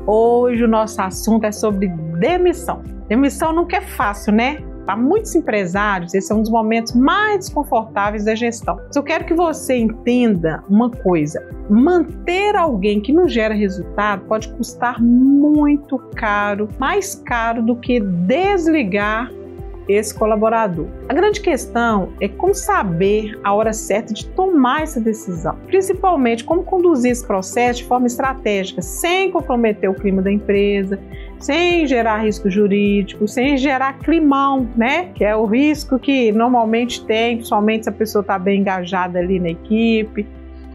Hoje o nosso assunto é sobre demissão. Demissão nunca é fácil, né? Para muitos empresários, esse é um dos momentos mais desconfortáveis da gestão. Mas eu quero que você entenda uma coisa: manter alguém que não gera resultado pode custar muito caro, mais caro do que desligar esse colaborador. A grande questão é como saber a hora certa de tomar essa decisão, principalmente como conduzir esse processo de forma estratégica, sem comprometer o clima da empresa, sem gerar risco jurídico, sem gerar climão, né? Que é o risco que normalmente tem, principalmente se a pessoa está bem engajada ali na equipe.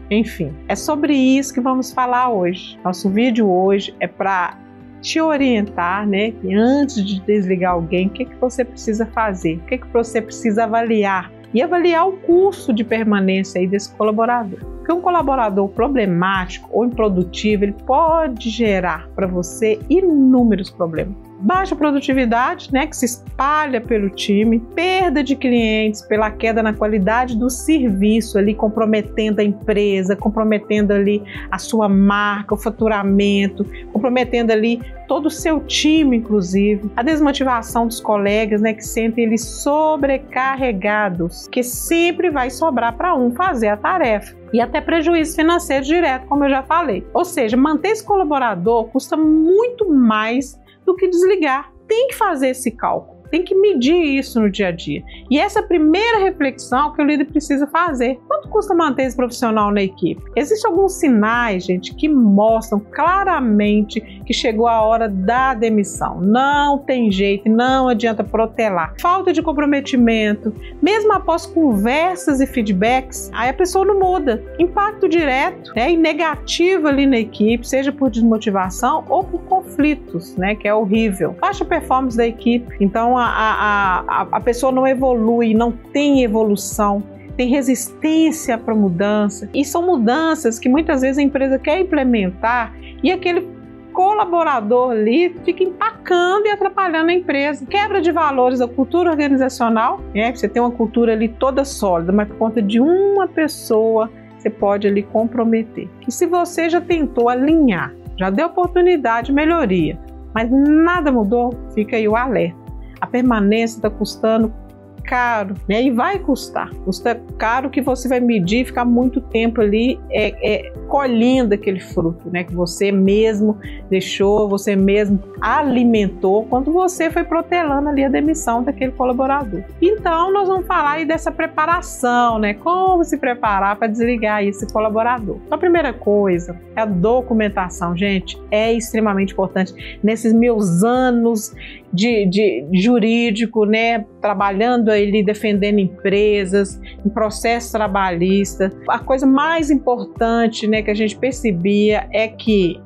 Enfim, é sobre isso que vamos falar hoje. Nosso vídeo hoje é para te orientar, né? Que antes de desligar alguém, o que você precisa fazer? O que você precisa avaliar? E avaliar o custo de permanência aí desse colaborador. Porque um colaborador problemático ou improdutivo, ele pode gerar para você inúmeros problemas. Baixa produtividade, né, que se espalha pelo time, perda de clientes pela queda na qualidade do serviço, ali comprometendo a empresa, comprometendo ali a sua marca, o faturamento, comprometendo ali todo o seu time, inclusive. A desmotivação dos colegas, né, que sentem eles sobrecarregados, que sempre vai sobrar para um fazer a tarefa. E até prejuízo financeiro direto, como eu já falei. Ou seja, manter esse colaborador custa muito mais do que desligar. Tem que fazer esse cálculo, tem que medir isso no dia a dia. E essa é a primeira reflexão que o líder precisa fazer. Quanto custa manter esse profissional na equipe? Existem alguns sinais, gente, que mostram claramente que chegou a hora da demissão. Não tem jeito, não adianta protelar. Falta de comprometimento, mesmo após conversas e feedbacks, aí a pessoa não muda. Impacto direto, né, e negativo ali na equipe, seja por desmotivação ou por conflitos, né, que é horrível. Baixa performance da equipe. Então a pessoa não evolui, não tem evolução, tem resistência para mudança. E são mudanças que muitas vezes a empresa quer implementar e aquele colaborador ali fica empacando e atrapalhando a empresa. Quebra de valores da cultura organizacional, né? Você tem uma cultura ali toda sólida, mas por conta de uma pessoa você pode ali comprometer. E se você já tentou alinhar, já deu oportunidade de melhoria, mas nada mudou, fica aí o alerta. A permanência está custando caro, né? E vai custar. Custa caro que você vai medir e ficar muito tempo ali colhendo aquele fruto, né? Que você mesmo deixou, você mesmo alimentou quando você foi protelando ali a demissão daquele colaborador. Então, nós vamos falar aí dessa preparação, né? Como se preparar para desligar esse colaborador. Então, a primeira coisa é a documentação, gente. É extremamente importante. Nesses meus anos de jurídico, né? Trabalhando ali, defendendo empresas, em processo trabalhista. A coisa mais importante, né, que a gente percebia é que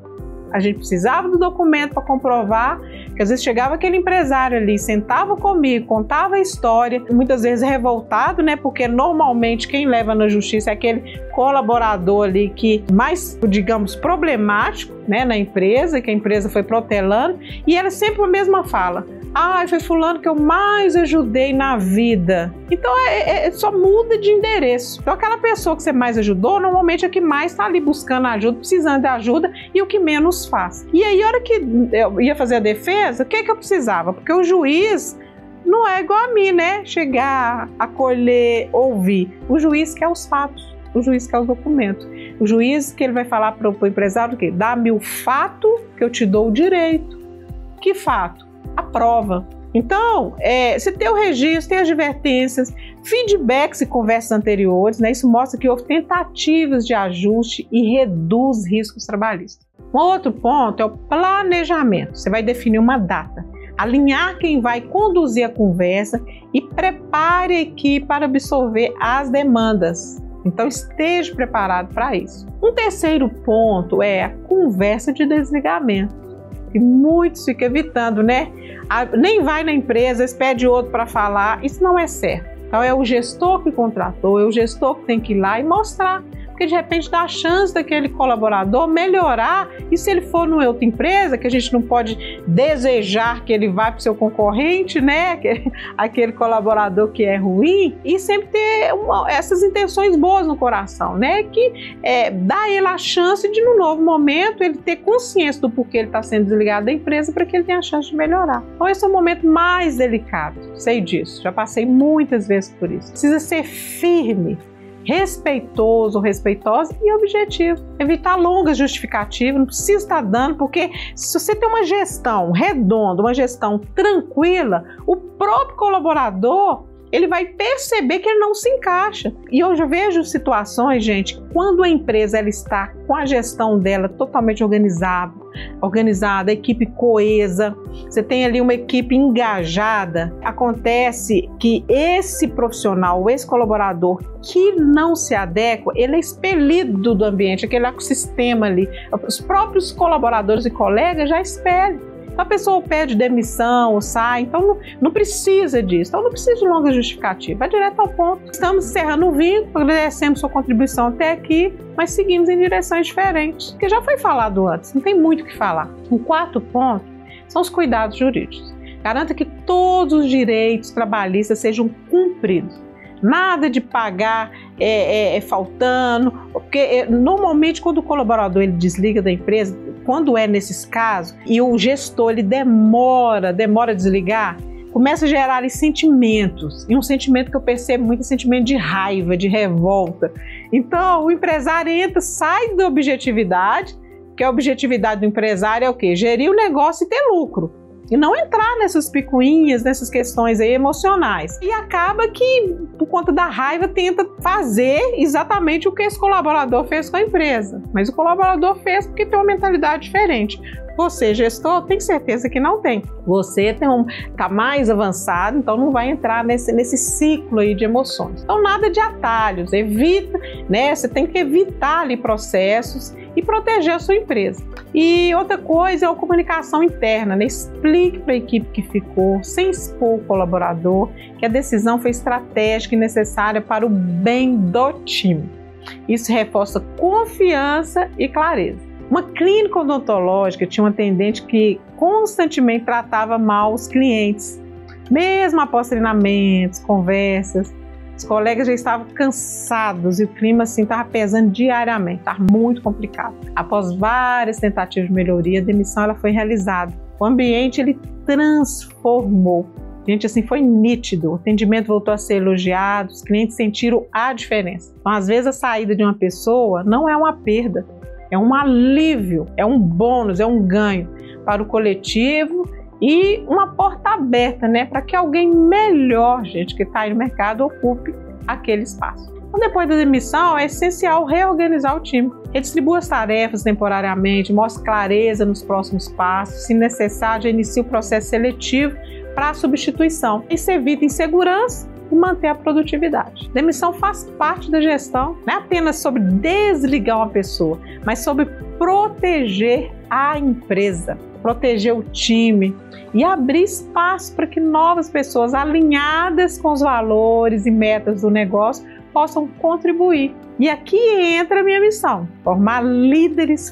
a gente precisava do documento para comprovar, que às vezes chegava aquele empresário ali, sentava comigo, contava a história, muitas vezes revoltado, né, porque normalmente quem leva na justiça é aquele colaborador ali que mais, digamos, problemático, né, na empresa, que a empresa foi protelando, e era sempre a mesma fala: foi fulano que eu mais ajudei na vida. Então só muda de endereço. Então aquela pessoa que você mais ajudou, normalmente é que mais está ali buscando ajuda, precisando de ajuda, e o que menos faz. E aí, a hora que eu ia fazer a defesa, o que eu precisava? Porque o juiz não é igual a mim, né? Chegar, acolher, ouvir. O juiz quer os fatos. O juiz quer os documentos. O juiz que ele vai falar para o empresário o quê? Dá-me o fato que eu te dou o direito. Que fato? A prova. Então, você tem o registro, tem advertências, feedbacks e conversas anteriores, né? Isso mostra que houve tentativas de ajuste e reduz riscos trabalhistas. Um outro ponto é o planejamento. Você vai definir uma data, alinhar quem vai conduzir a conversa e prepare a equipe para absorver as demandas. Então, esteja preparado para isso. Um terceiro ponto é a conversa de desligamento, que muitos ficam evitando, né? Nem vai na empresa, pede outro para falar. Isso não é certo. Então, é o gestor que contratou, é o gestor que tem que ir lá e mostrar porque de repente dá a chance daquele colaborador melhorar, e se ele for numa outra empresa, que a gente não pode desejar que ele vá para o seu concorrente, né, aquele colaborador que é ruim, e sempre ter essas intenções boas no coração, né, que dá a ele a chance de, no novo momento, ele ter consciência do porquê ele está sendo desligado da empresa, para que ele tenha a chance de melhorar. Então esse é o momento mais delicado, sei disso, já passei muitas vezes por isso. Precisa ser firme, respeitoso, respeitosa e objetivo. Evitar longas justificativas, não precisa estar dando, porque se você tem uma gestão redonda, uma gestão tranquila, o próprio colaborador, ele vai perceber que ele não se encaixa. E eu já vejo situações, gente, quando a empresa ela está com a gestão dela totalmente organizada, a equipe coesa, você tem ali uma equipe engajada, acontece que esse profissional, esse colaborador que não se adequa, ele é expelido do ambiente, aquele ecossistema ali. Os próprios colaboradores e colegas já expelem. A pessoa pede demissão ou sai, então não precisa disso, então não precisa de longa justificativa, vai direto ao ponto. Estamos encerrando o vínculo, agradecemos sua contribuição até aqui, mas seguimos em direções diferentes, que já foi falado antes, não tem muito o que falar. O quarto ponto são os cuidados jurídicos. Garanta que todos os direitos trabalhistas sejam cumpridos. Nada de pagar faltando, porque normalmente quando o colaborador ele desliga da empresa, quando é nesses casos, e o gestor ele demora a desligar, começa a gerar ali sentimentos, e um sentimento que eu percebo muito é sentimento de raiva, de revolta. Então o empresário sai da objetividade, que a objetividade do empresário é o quê? Gerir o negócio e ter lucro. E não entrar nessas picuinhas, nessas questões aí emocionais. E acaba que, por conta da raiva, tenta fazer exatamente o que esse colaborador fez com a empresa. Mas o colaborador fez porque tem uma mentalidade diferente. Você, gestor, tem certeza que não tem. Você tá mais avançado, então não vai entrar nesse ciclo aí de emoções. Então nada de atalhos, evita, né? Você tem que evitar ali processos e proteger a sua empresa. E outra coisa é a comunicação interna, né? Explique para a equipe que ficou, sem expor o colaborador, que a decisão foi estratégica e necessária para o bem do time. Isso reforça confiança e clareza. Uma clínica odontológica tinha uma atendente que constantemente tratava mal os clientes. Mesmo após treinamentos, conversas, os colegas já estavam cansados e o clima assim estava pesando diariamente, estava muito complicado. Após várias tentativas de melhoria, a demissão ela foi realizada. O ambiente ele transformou. Gente, assim, foi nítido, o atendimento voltou a ser elogiado, os clientes sentiram a diferença. Então, às vezes, a saída de uma pessoa não é uma perda, é um alívio, é um bônus, é um ganho para o coletivo e uma porta aberta, né, para que alguém melhor, gente, que está aí no mercado, ocupe aquele espaço. Então, depois da demissão, é essencial reorganizar o time. Redistribua as tarefas temporariamente, mostre clareza nos próximos passos, se necessário, já inicie o processo seletivo para a substituição. Isso evita insegurança e manter a produtividade. Demissão faz parte da gestão, não é apenas sobre desligar uma pessoa, mas sobre proteger a empresa, proteger o time e abrir espaço para que novas pessoas alinhadas com os valores e metas do negócio possam contribuir. E aqui entra a minha missão, formar líderes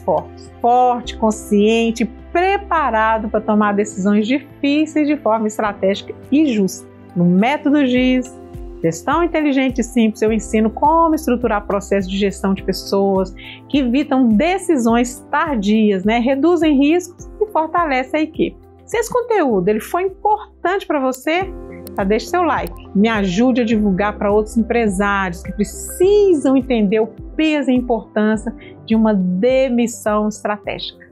forte, consciente, preparado para tomar decisões difíceis de forma estratégica e justa. No Método GIS, Gestão Inteligente e Simples, eu ensino como estruturar processos de gestão de pessoas que evitam decisões tardias, né? Reduzem riscos e fortalecem a equipe. Se esse conteúdo ele foi importante para você, deixe seu like. Me ajude a divulgar para outros empresários que precisam entender o peso e a importância de uma demissão estratégica.